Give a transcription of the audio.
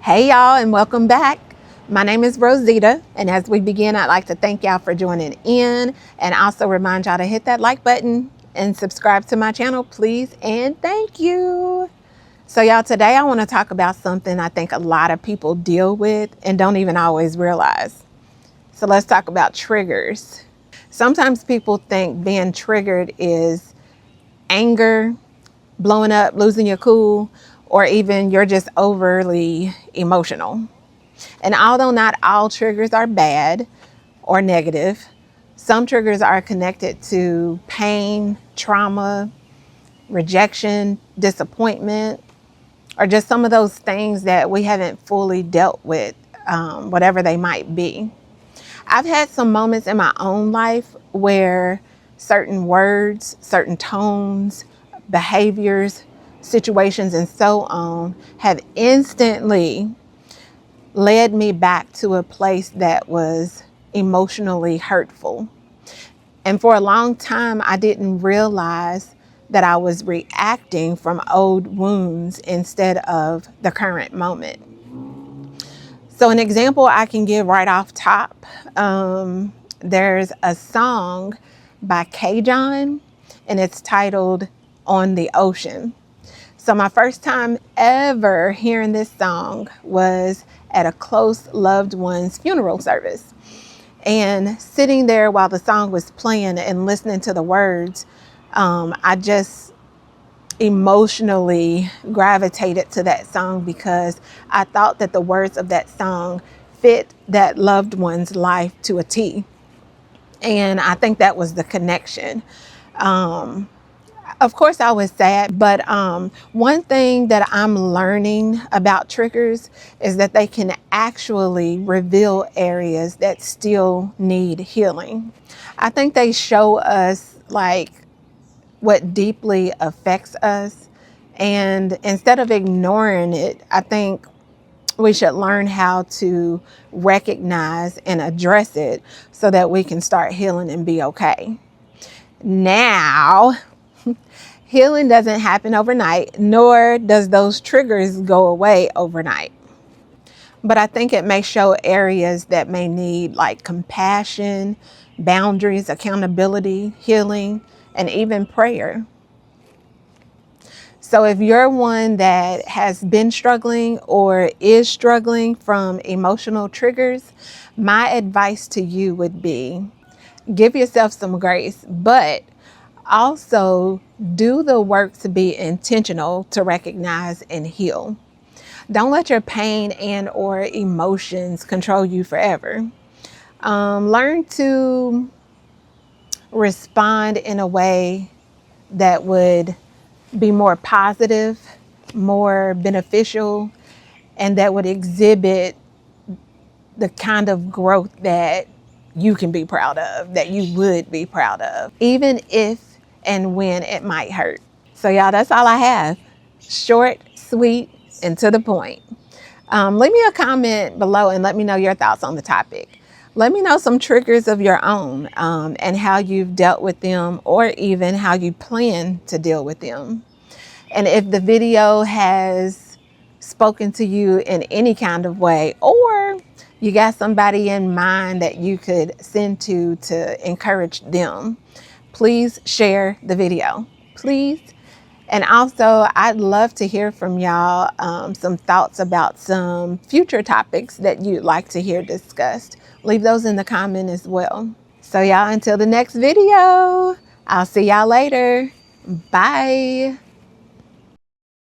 Hey y'all, and welcome back. My name is Rosita, and as we begin, I'd like to thank y'all for joining in and also remind y'all to hit that like button and subscribe to my channel, please, and thank you. So y'all, today I want to talk about something I think a lot of people deal with and don't even always realize. So let's talk about triggers. Sometimes people think being triggered is anger, blowing up, losing your cool, or even you're just overly emotional. And although not all triggers are bad or negative, some triggers are connected to pain, trauma, rejection, disappointment, or just some of those things that we haven't fully dealt with, whatever they might be. I've had some moments in my own life where certain words, certain tones, behaviors, situations, and so on have instantly led me back to a place that was emotionally hurtful. And for a long time, I didn't realize that I was reacting from old wounds instead of the current moment. So an example I can give right off top, there's a song by K-John, and it's titled On the Ocean. So my first time ever hearing this song was at a close loved one's funeral service. And sitting there while the song was playing and listening to the words, I just emotionally gravitated to that song because I thought that the words of that song fit that loved one's life to a T. And I think that was the connection. Of course, I was sad, but one thing that I'm learning about triggers is that they can actually reveal areas that still need healing. I think they show us like what deeply affects us, and instead of ignoring it, I think we should learn how to recognize and address it so that we can start healing and be okay. Now, healing doesn't happen overnight, nor does those triggers go away overnight. But I think it may show areas that may need like compassion, boundaries, accountability, healing, and even prayer. So if you're one that has been struggling or is struggling from emotional triggers, my advice to you would be give yourself some grace, but also do the work to be intentional to recognize and heal. Don't let your pain and or emotions control you forever. Learn to respond in a way that would be more positive, more beneficial, and that would exhibit the kind of growth that you can be proud of, that you would be proud of, even if and when it might hurt. So y'all, that's all I have. Short, sweet, and to the point. Leave me a comment below and let me know your thoughts on the topic. Let me know some triggers of your own and how you've dealt with them, or even how you plan to deal with them. And if the video has spoken to you in any kind of way, or you got somebody in mind that you could send to encourage them, please share the video, please. And also, I'd love to hear from y'all some thoughts about some future topics that you'd like to hear discussed. Leave those in the comment as well. So y'all, until the next video, I'll see y'all later. Bye.